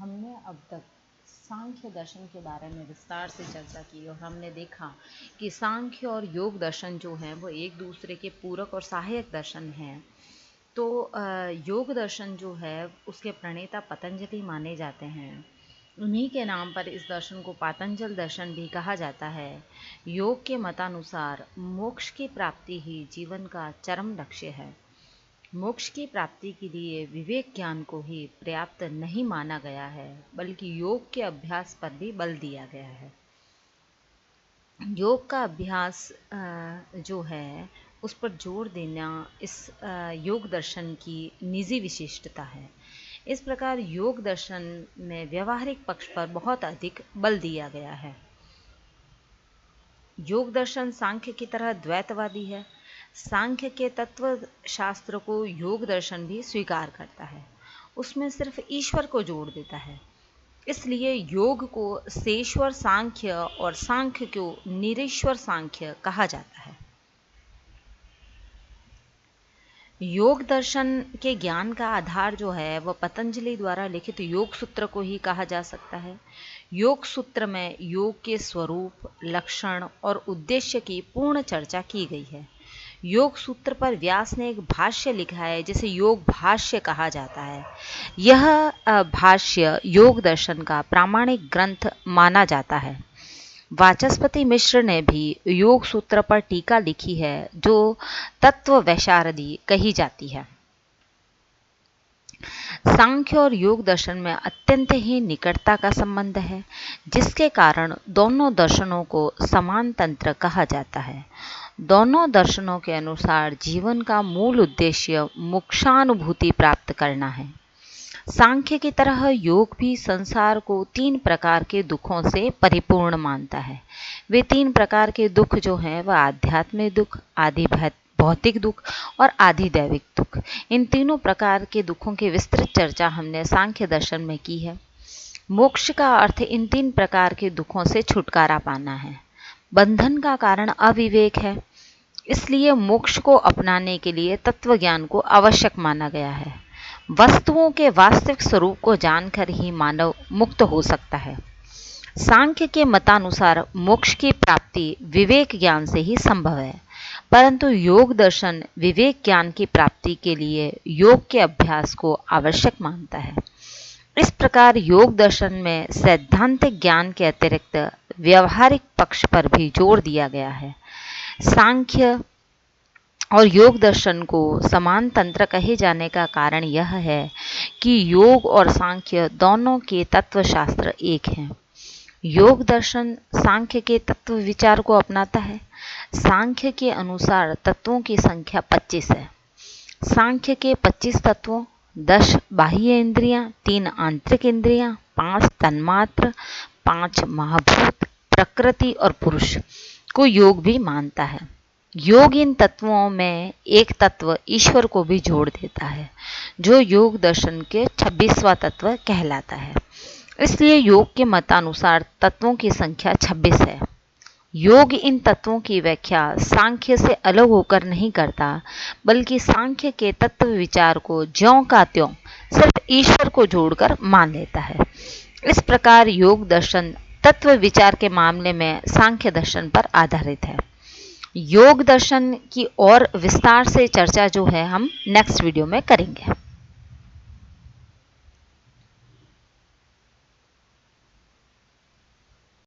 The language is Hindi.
हमने अब तक सांख्य दर्शन के बारे में विस्तार से चर्चा की और हमने देखा कि सांख्य और योग दर्शन जो हैं वो एक दूसरे के पूरक और सहायक दर्शन हैं। तो योग दर्शन जो है उसके प्रणेता पतंजलि माने जाते हैं। उन्हीं के नाम पर इस दर्शन को पातंजल दर्शन भी कहा जाता है। योग के मतानुसार मोक्ष की प्राप्ति ही जीवन का चरम लक्ष्य है। मोक्ष की प्राप्ति के लिए विवेक ज्ञान को ही पर्याप्त नहीं माना गया है, बल्कि योग के अभ्यास पर भी बल दिया गया है। योग का अभ्यास जो है उस पर जोर देना इस योग दर्शन की निजी विशिष्टता है। इस प्रकार योग दर्शन में व्यवहारिक पक्ष पर बहुत अधिक बल दिया गया है। योग दर्शन सांख्य की तरह द्वैतवादी है। सांख्य के तत्व शास्त्र को योग दर्शन भी स्वीकार करता है, उसमें सिर्फ ईश्वर को जोड़ देता है। इसलिए योग को सेश्वर सांख्य और सांख्य को निरीश्वर सांख्य कहा जाता है। योग दर्शन के ज्ञान का आधार जो है वह पतंजलि द्वारा लिखित योग सूत्र को ही कहा जा सकता है। योग सूत्र में योग के स्वरूप, लक्षण और उद्देश्य की पूर्ण चर्चा की गई है। योग सूत्र पर व्यास ने एक भाष्य लिखा है जिसे योग भाष्य कहा जाता है। यह भाष्य योग दर्शन का प्रामाणिक ग्रंथ माना जाता है। वाचस्पति मिश्र ने भी योग सूत्र पर टीका लिखी है जो तत्व वैशारदी कही जाती है। सांख्य और योग दर्शन में अत्यंत ही निकटता का संबंध है, जिसके कारण दोनों दर्शनों को समान तंत्र कहा जाता है। दोनों दर्शनों के अनुसार जीवन का मूल उद्देश्य मोक्षानुभूति प्राप्त करना है। सांख्य की तरह योग भी संसार को 3 प्रकार के दुखों से परिपूर्ण मानता है। वे 3 प्रकार के दुख जो हैं वह आध्यात्मिक दुख, आदि भौतिक दुख और आदि दैविक दुख। इन तीनों प्रकार के दुखों की विस्तृत चर्चा हमने सांख्य दर्शन में की है। मोक्ष का अर्थ इन 3 प्रकार के दुखों से छुटकारा पाना है। बंधन का कारण अविवेक है, इसलिए मोक्ष को अपनाने के लिए तत्व ज्ञान को आवश्यक माना गया है। वस्तुओं के वास्तविक स्वरूप को जानकर ही मानव मुक्त हो सकता है। सांख्य के मतानुसार मोक्ष की प्राप्ति विवेक ज्ञान से ही संभव है, परंतु योग दर्शन विवेक ज्ञान की प्राप्ति के लिए योग के अभ्यास को आवश्यक मानता है। इस प्रकार योग दर्शन में सैद्धांतिक ज्ञान के अतिरिक्त व्यवहारिक पक्ष पर भी जोर दिया गया है। सांख्य और योग दर्शन को समान तंत्र कहे जाने का कारण यह है कि योग और सांख्य दोनों के तत्वशास्त्र एक हैं। योग दर्शन सांख्य के तत्व विचार को अपनाता है। सांख्य के अनुसार तत्वों की संख्या 25 है। सांख्य के 25 तत्वों 10 बाह्य इंद्रियां, 3 आंतरिक इंद्रियां, 5 तन्मात्र, 5 महाभूत, प्रकृति और पुरुष को योग भी मानता है। योग इन तत्वों में एक तत्व ईश्वर को भी जोड़ देता है, जो योग दर्शन के 26वां तत्व कहलाता है। इसलिए योग के मतानुसार तत्वों की संख्या 26 है। योग इन तत्वों की व्याख्या सांख्य से अलग होकर नहीं करता, बल्कि सांख्य के तत्व विचार को ज्यों का त्यों सिर्फ ईश्वर को जोड़कर मान लेता है। इस प्रकार योग दर्शन तत्व विचार के मामले में सांख्य दर्शन पर आधारित है। योग दर्शन की और विस्तार से चर्चा जो है हम नेक्स्ट वीडियो में करेंगे।